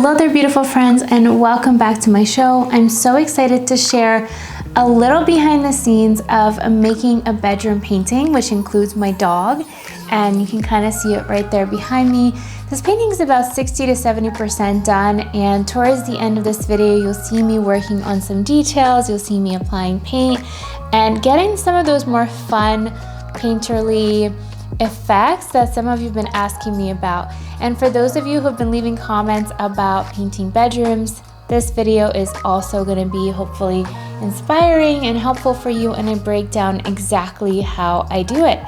Hello there, beautiful friends, and welcome back to my show. I'm so excited to share a little behind the scenes of making a bedroom painting, which includes my dog, and you can kind of see it right there behind me. This painting is about 60 to 70% done, and towards the end of this video, you'll see me working on some details. You'll see me applying paint and getting some of those more fun painterly effects that some of you have been asking me about. And for those of you who have been leaving comments about painting bedrooms, this video is also going to be hopefully inspiring and helpful for you, and I break down exactly how I do it.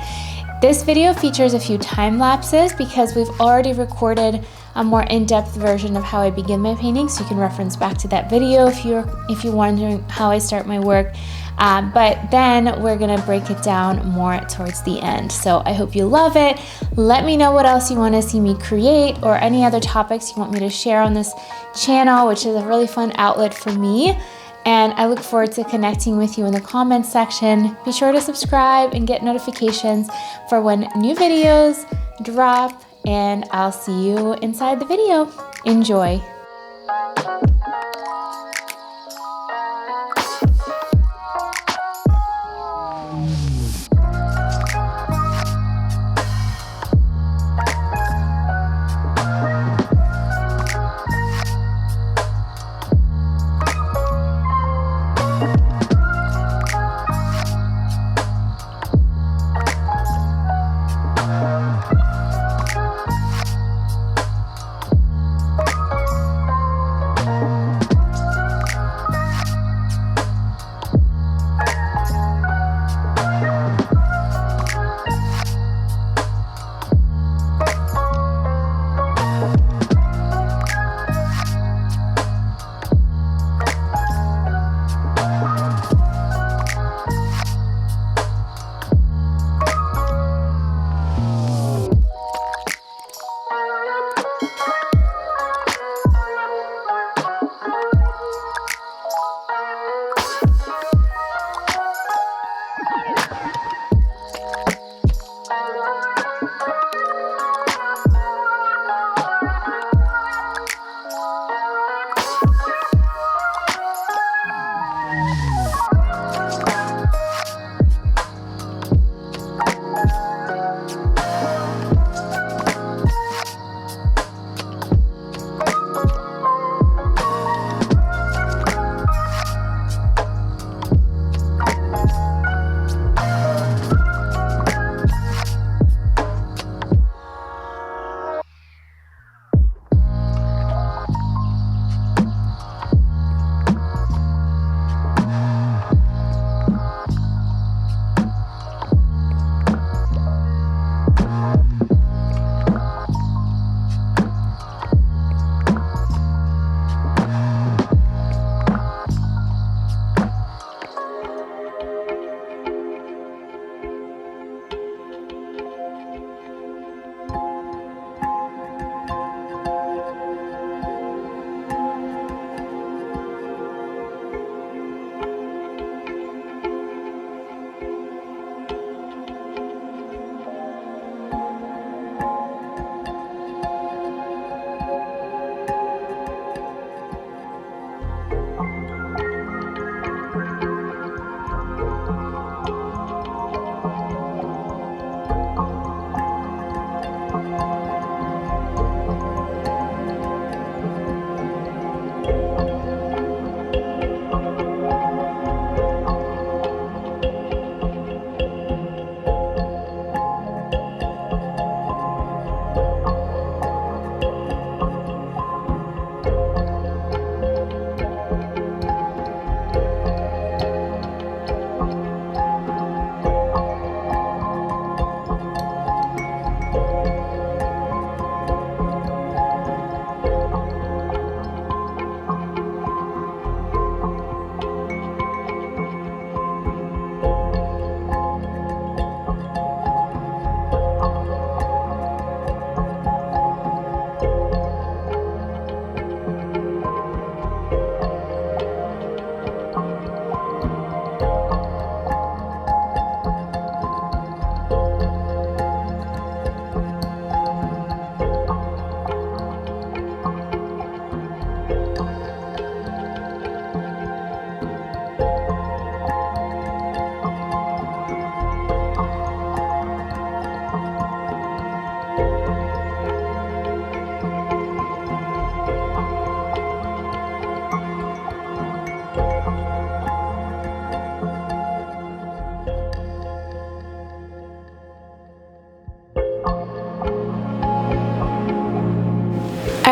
This video features a few time lapses because we've already recorded a more in-depth version of how I begin my painting, so you can reference back to that video if you're wondering how I start my work. But then we're gonna break it down more towards the end. So I hope you love it. Let me know what else you want to see me create or any other topics you want me to share on this channel, which is a really fun outlet for me. And I look forward to connecting with you in the comments section. Be sure to subscribe and get notifications for when new videos drop, and I'll see you inside the video. Enjoy.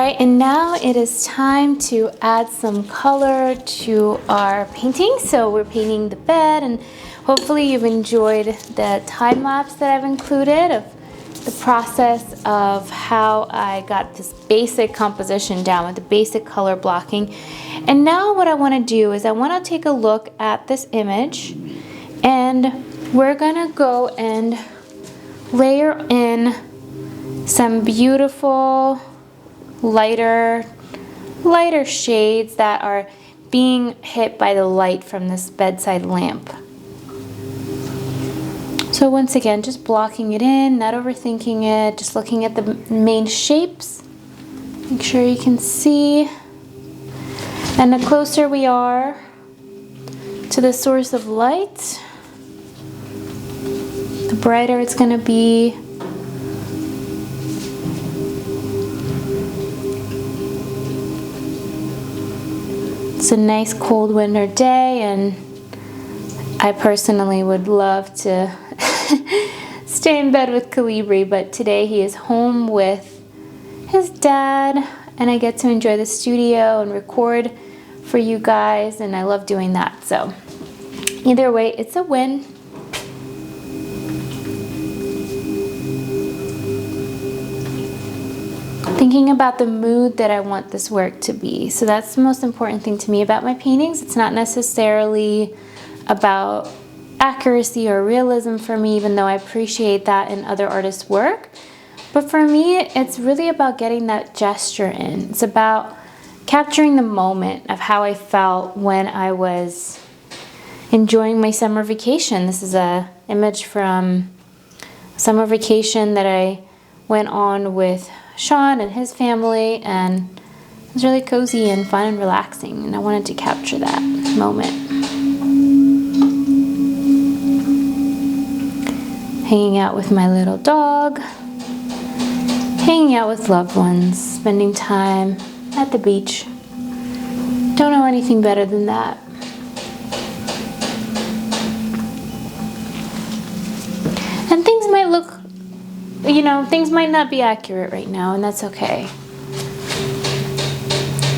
right, and now it is time to add some color to our painting. So we're painting the bed, and hopefully you've enjoyed the time lapse that I've included of the process of how I got this basic composition down with the basic color blocking. And now what I want to do is I want to take a look at this image, and we're gonna go and layer in some beautiful lighter shades that are being hit by the light from this bedside lamp. So once again, just blocking it in, not overthinking it, just looking at the main shapes. Make sure you can see. And the closer we are to the source of light, the brighter it's going to be. It's a nice cold winter day, and I personally would love to stay in bed with Calibri, but today he is home with his dad, and I get to enjoy the studio and record for you guys, and I love doing that. So either way, it's a win. Thinking about the mood that I want this work to be. So that's the most important thing to me about my paintings. It's not necessarily about accuracy or realism for me, even though I appreciate that in other artists' work. But for me, it's really about getting that gesture in. It's about capturing the moment of how I felt when I was enjoying my summer vacation. This is an image from summer vacation that I went on with Sean and his family, and it was really cozy and fun and relaxing, and I wanted to capture that moment. Hanging out with my little dog, hanging out with loved ones, spending time at the beach. Don't know anything better than that. And things might look, things might not be accurate right now, and that's okay.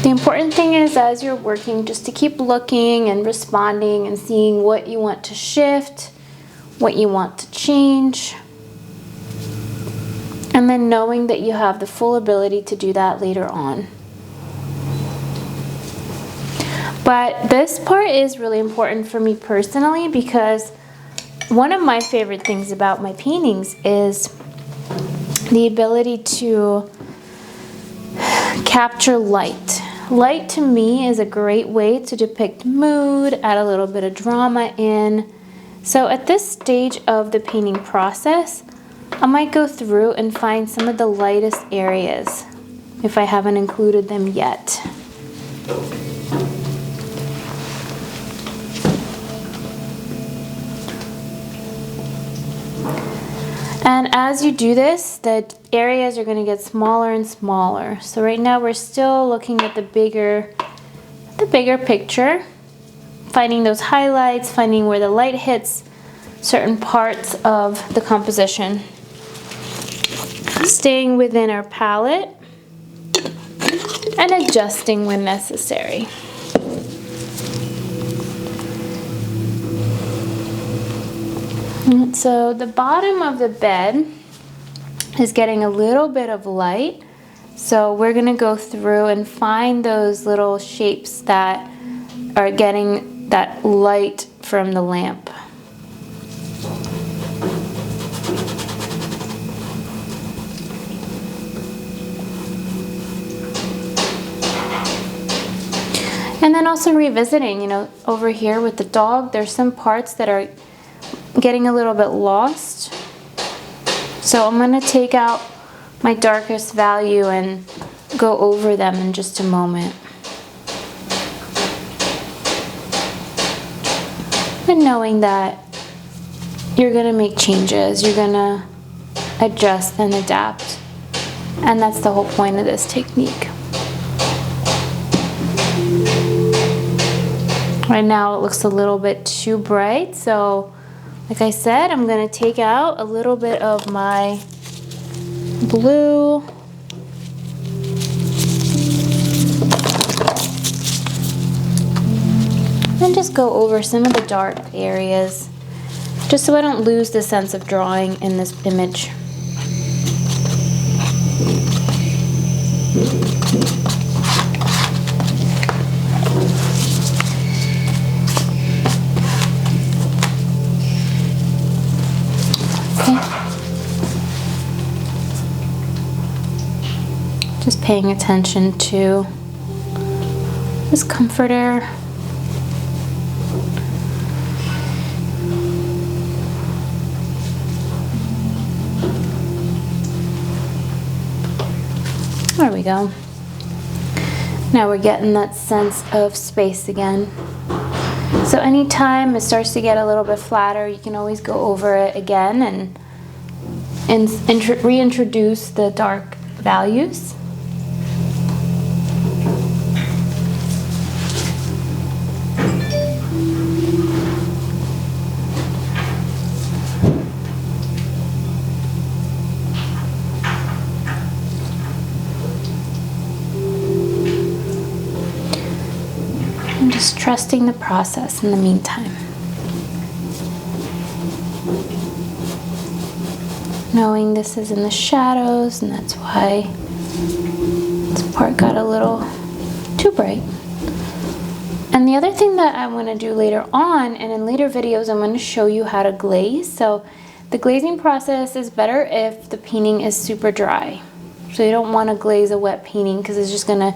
The important thing is, as you're working, just to keep looking and responding and seeing what you want to shift, what you want to change, and then knowing that you have the full ability to do that later on. But this part is really important for me personally, because one of my favorite things about my paintings is the ability to capture light. Light to me is a great way to depict mood, add a little bit of drama in. So at this stage of the painting process, I might go through and find some of the lightest areas if I haven't included them yet. And as you do this, the areas are going to get smaller and smaller. So right now we're still looking at the bigger picture, finding those highlights, finding where the light hits certain parts of the composition. Staying within our palette and adjusting when necessary. So the bottom of the bed is getting a little bit of light. So we're gonna go through and find those little shapes that are getting that light from the lamp. And then also revisiting, over here with the dog, there's some parts that are getting a little bit lost. So I'm going to take out my darkest value and go over them in just a moment. And knowing that you're going to make changes, you're going to adjust and adapt. And that's the whole point of this technique. Right now it looks a little bit too bright, so like I said, I'm going to take out a little bit of my blue And just go over some of the dark areas, just so I don't lose the sense of drawing in this image. Just paying attention to this comforter. There we go. Now we're getting that sense of space again. So anytime it starts to get a little bit flatter, you can always go over it again and reintroduce the dark values. And just trusting the process in the meantime. Knowing this is in the shadows, and that's why this part got a little too bright. And the other thing that I'm going to do later on, and in later videos, I'm going to show you how to glaze. So the glazing process is better if the painting is super dry. So you don't want to glaze a wet painting because it's just going to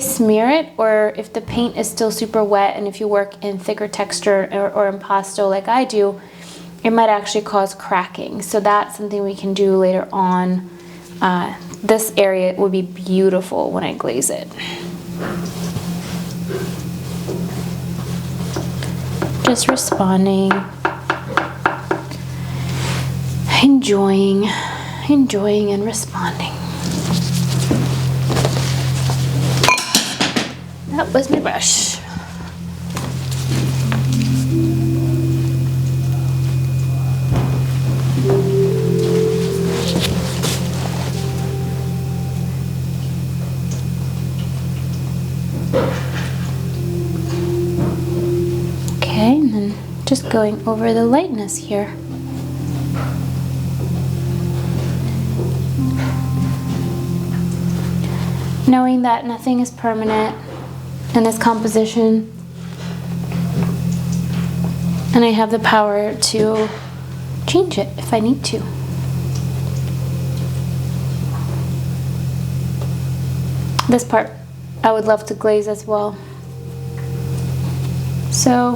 smear it, or if the paint is still super wet and if you work in thicker texture or impasto like I do, it might actually cause cracking. So that's something we can do later on. This area would be beautiful when I glaze it. Just responding, enjoying and responding. That was my brush. Okay, and then just going over the lightness here. Knowing that nothing is permanent in this composition, and I have the power to change it if I need to. This part I would love to glaze as well. So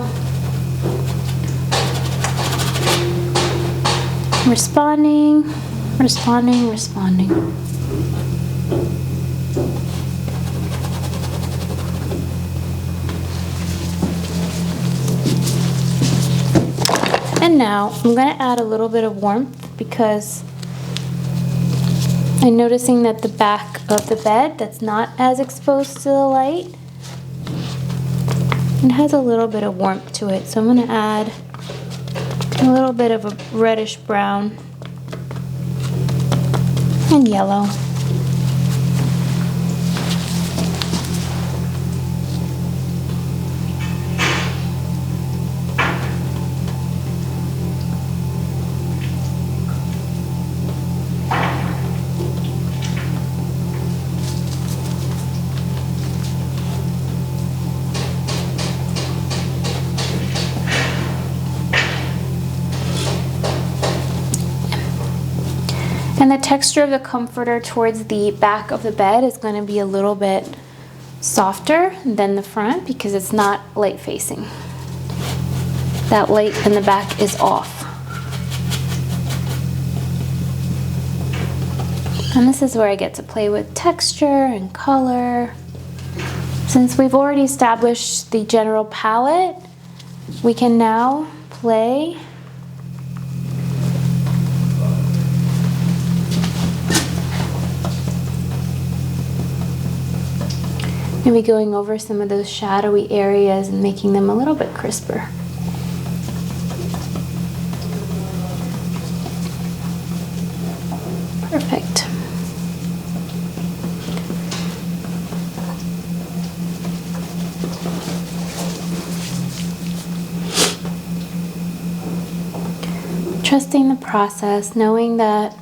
responding. And now I'm going to add a little bit of warmth because I'm noticing that the back of the bed that's not as exposed to the light, it has a little bit of warmth to it. So I'm going to add a little bit of a reddish brown and yellow. And the texture of the comforter towards the back of the bed is going to be a little bit softer than the front because it's not light facing. That light in the back is off. And this is where I get to play with texture and color. Since we've already established the general palette, we can now play maybe going over some of those shadowy areas and making them a little bit crisper. Perfect. Trusting the process, knowing that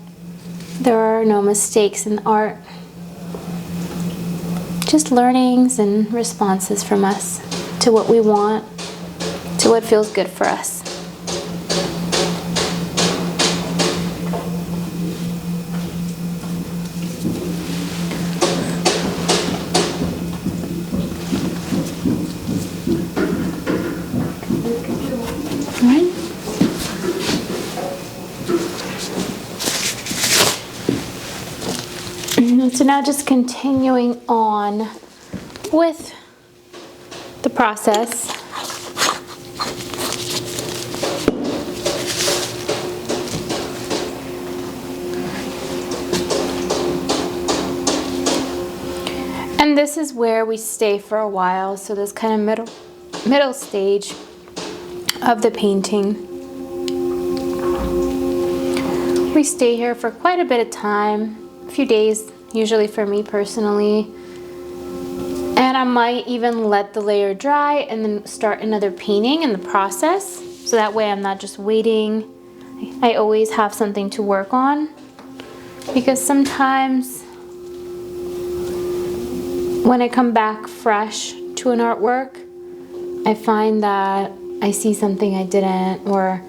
there are no mistakes in art. Just learnings and responses from us to what we want, to what feels good for us. So now just continuing on with the process. And this is where we stay for a while. So this kind of middle stage of the painting. We stay here for quite a bit of time, a few days. Usually for me personally, and I might even let the layer dry and then start another painting in the process, so that way I'm not just waiting. I always have something to work on, because sometimes when I come back fresh to an artwork, I find that I see something I didn't, or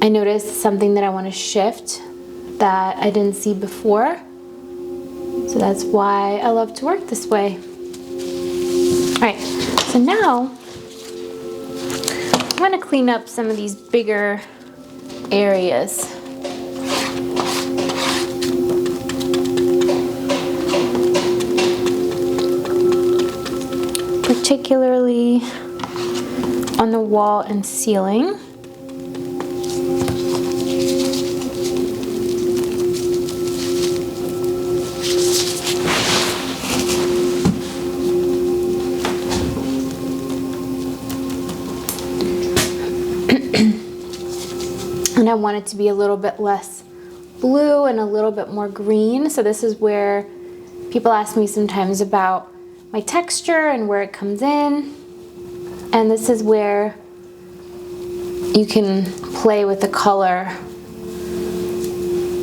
I notice something that I want to shift that I didn't see before. So that's why I love to work this way. All right, so now I'm gonna clean up some of these bigger areas. Particularly on the wall and ceiling. And I want it to be a little bit less blue and a little bit more green. So this is where people ask me sometimes about my texture and where it comes in. And this is where you can play with the color.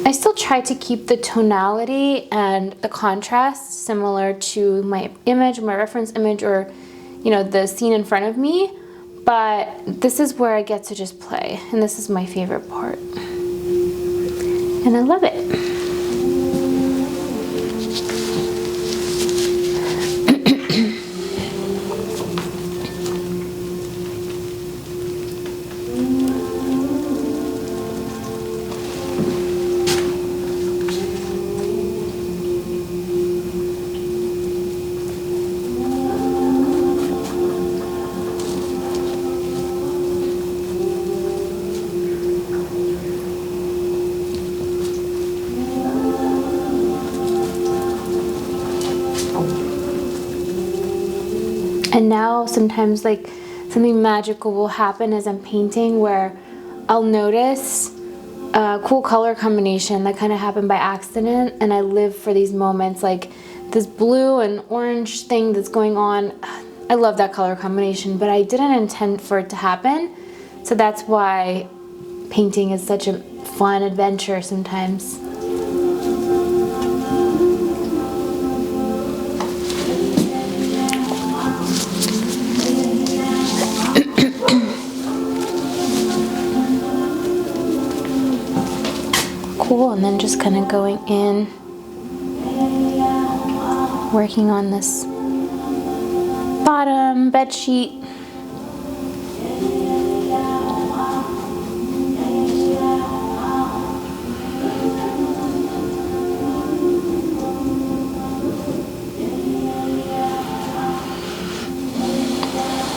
I still try to keep the tonality and the contrast similar to my image, my reference image, or the scene in front of me. But this is where I get to just play, and this is my favorite part. And I love it. And now sometimes like something magical will happen as I'm painting, where I'll notice a cool color combination that kind of happened by accident, and I live for these moments, like this blue and orange thing that's going on. I love that color combination, but I didn't intend for it to happen. So that's why painting is such a fun adventure sometimes. Cool, and then just kind of going in, working on this bottom bed sheet.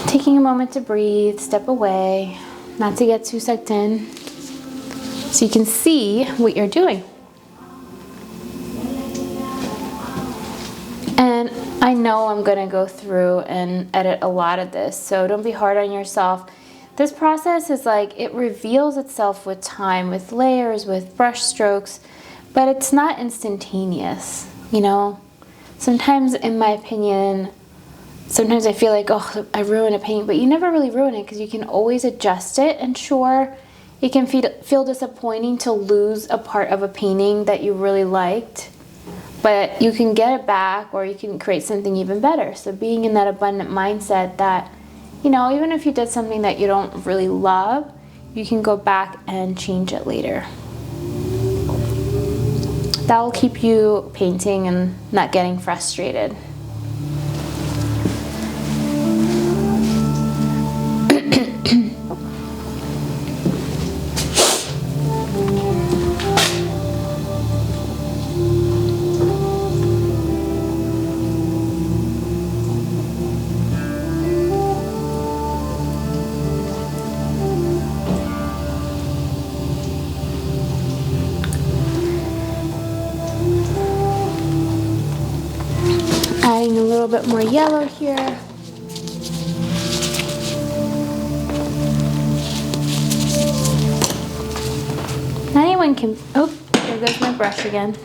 Taking a moment to breathe, step away, not to get too sucked in, so you can see what you're doing. And I know I'm gonna go through and edit a lot of this, so don't be hard on yourself. This process is like, it reveals itself with time, with layers, with brush strokes, but it's not instantaneous, Sometimes, in my opinion, sometimes I feel like, oh, I ruined a painting, but you never really ruin it, because you can always adjust it. And sure, it can feel disappointing to lose a part of a painting that you really liked, but you can get it back or you can create something even better. So being in that abundant mindset that, you know, even if you did something that you don't really love, you can go back and change it later. That will keep you painting and not getting frustrated. Adding a little bit more yellow here. Anyone can, oh, there goes my brush again.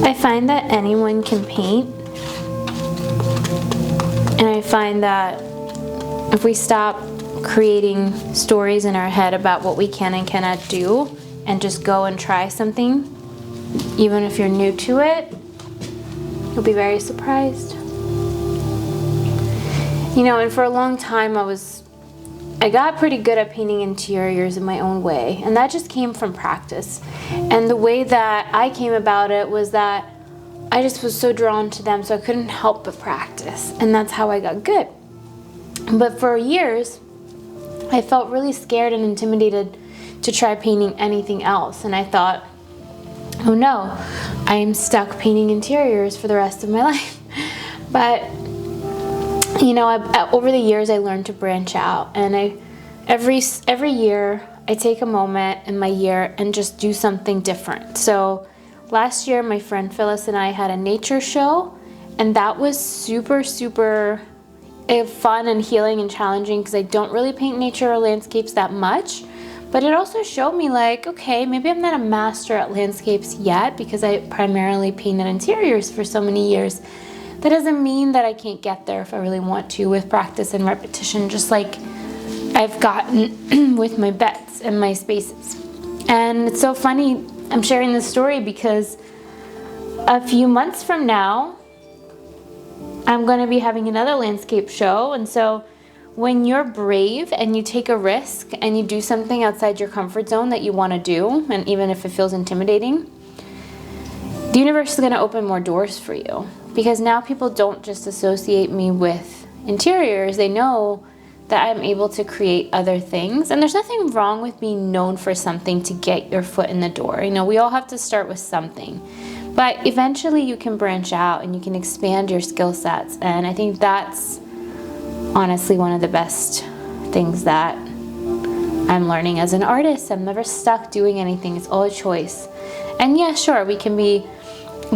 I find that anyone can paint. And I find that if we stop creating stories in our head about what we can and cannot do and just go and try something, even if you're new to it, you'll be very surprised. You know, and for a long time I got pretty good at painting interiors in my own way, and that just came from practice. And the way that I came about it was that I just was so drawn to them, so I couldn't help but practice, and that's how I got good. But for years, I felt really scared and intimidated to try painting anything else, and I thought, oh no, I am stuck painting interiors for the rest of my life. But, you know, over the years I learned to branch out, and every year I take a moment in my year and just do something different. So last year my friend Phyllis and I had a nature show, and that was super fun and healing and challenging because I don't really paint nature or landscapes that much. But it also showed me like, okay, maybe I'm not a master at landscapes yet because I primarily painted interiors for so many years. That doesn't mean that I can't get there if I really want to with practice and repetition, just like I've gotten with my beds and my spaces. And it's so funny, I'm sharing this story because a few months from now, I'm going to be having another landscape show, and so when you're brave and you take a risk and you do something outside your comfort zone that you want to do, and even if it feels intimidating, the universe is going to open more doors for you. Because now people don't just associate me with interiors, they know that I'm able to create other things. And there's nothing wrong with being known for something to get your foot in the door. You know, we all have to start with something. But eventually you can branch out and you can expand your skill sets. And I think that's honestly one of the best things that I'm learning as an artist. I'm never stuck doing anything. It's all a choice. And yeah, sure, we can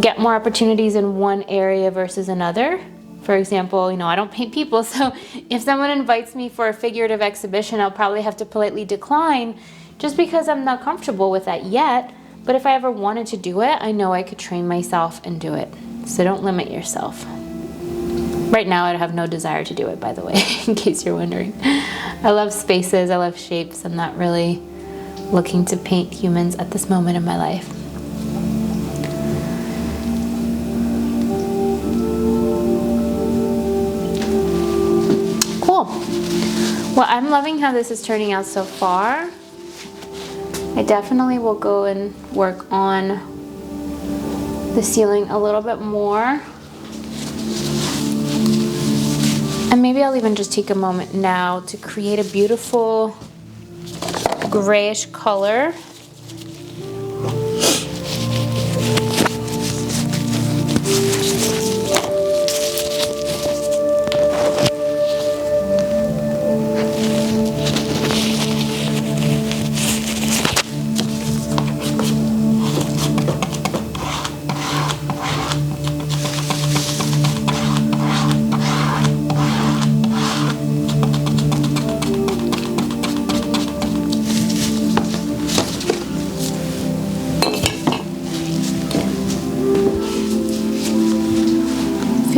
get more opportunities in one area versus another. For example, you know, I don't paint people, so if someone invites me for a figurative exhibition, I'll probably have to politely decline just because I'm not comfortable with that yet. But if I ever wanted to do it, I know I could train myself and do it. So don't limit yourself. Right now, I have no desire to do it, by the way, in case you're wondering. I love spaces, I love shapes. I'm not really looking to paint humans at this moment in my life. Cool. Well, I'm loving how this is turning out so far. I definitely will go and work on the ceiling a little bit more. And maybe I'll even just take a moment now to create a beautiful grayish color.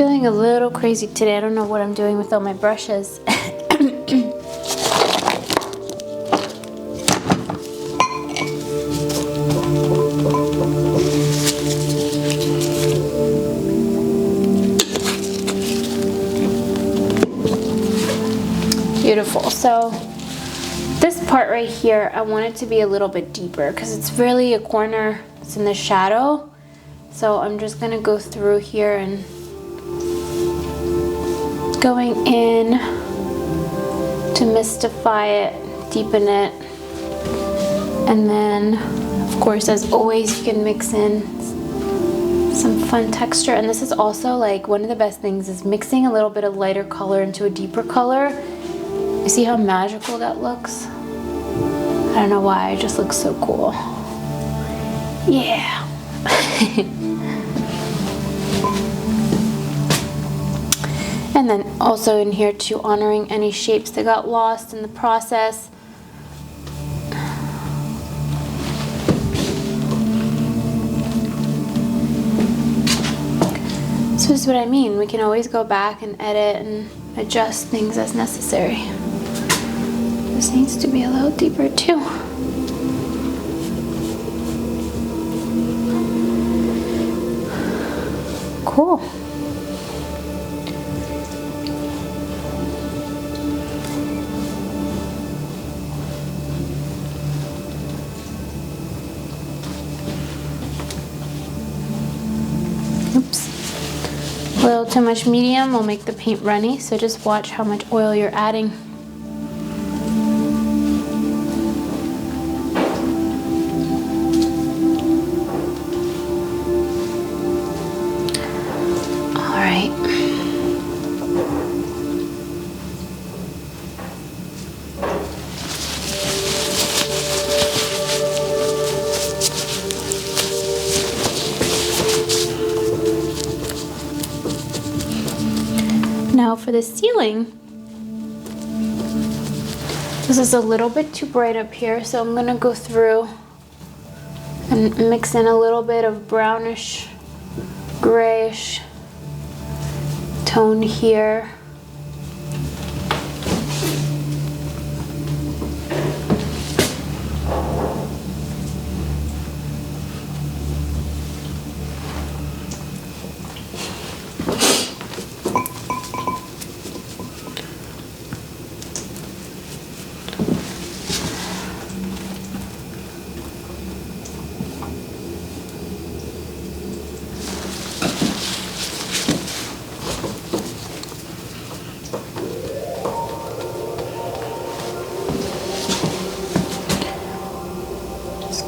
Feeling a little crazy today. I don't know what I'm doing with all my brushes. Beautiful. So this part right here, I want it to be a little bit deeper because it's really a corner, it's in the shadow. So I'm just gonna go through here and going in to mystify it, deepen it. And then, of course, as always, you can mix in some fun texture. And this is also like one of the best things is mixing a little bit of lighter color into a deeper color. You see how magical that looks? I don't know why, it just looks so cool. Yeah. And then also in here too, honoring any shapes that got lost in the process. So this is what I mean. We can always go back and edit and adjust things as necessary. This needs to be a little deeper too. Cool. Oops. A little too much medium will make the paint runny, so just watch how much oil you're adding. All right. Now for the ceiling, this is a little bit too bright up here, so I'm gonna go through and mix in a little bit of brownish, grayish tone here.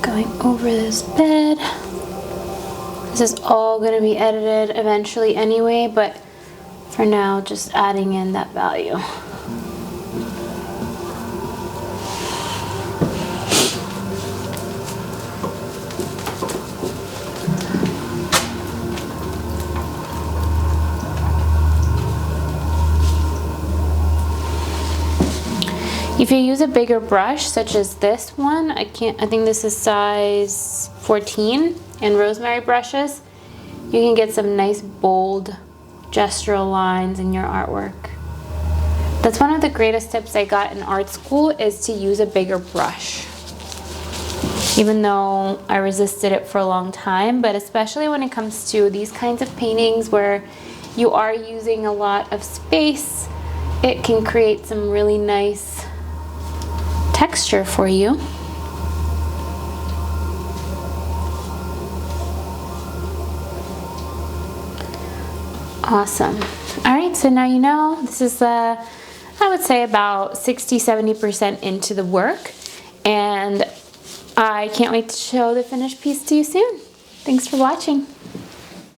Going over this bed. This is all going to be edited eventually anyway, but for now, just adding in that value. If you use a bigger brush, such as this one, I think this is size 14 in rosemary brushes, you can get some nice bold gestural lines in your artwork. That's one of the greatest tips I got in art school, is to use a bigger brush. Even though I resisted it for a long time, but especially when it comes to these kinds of paintings where you are using a lot of space, it can create some really nice texture for you. Awesome. All right, so now you know this is I would say about 60-70% into the work, and I can't wait to show the finished piece to you soon. Thanks for watching.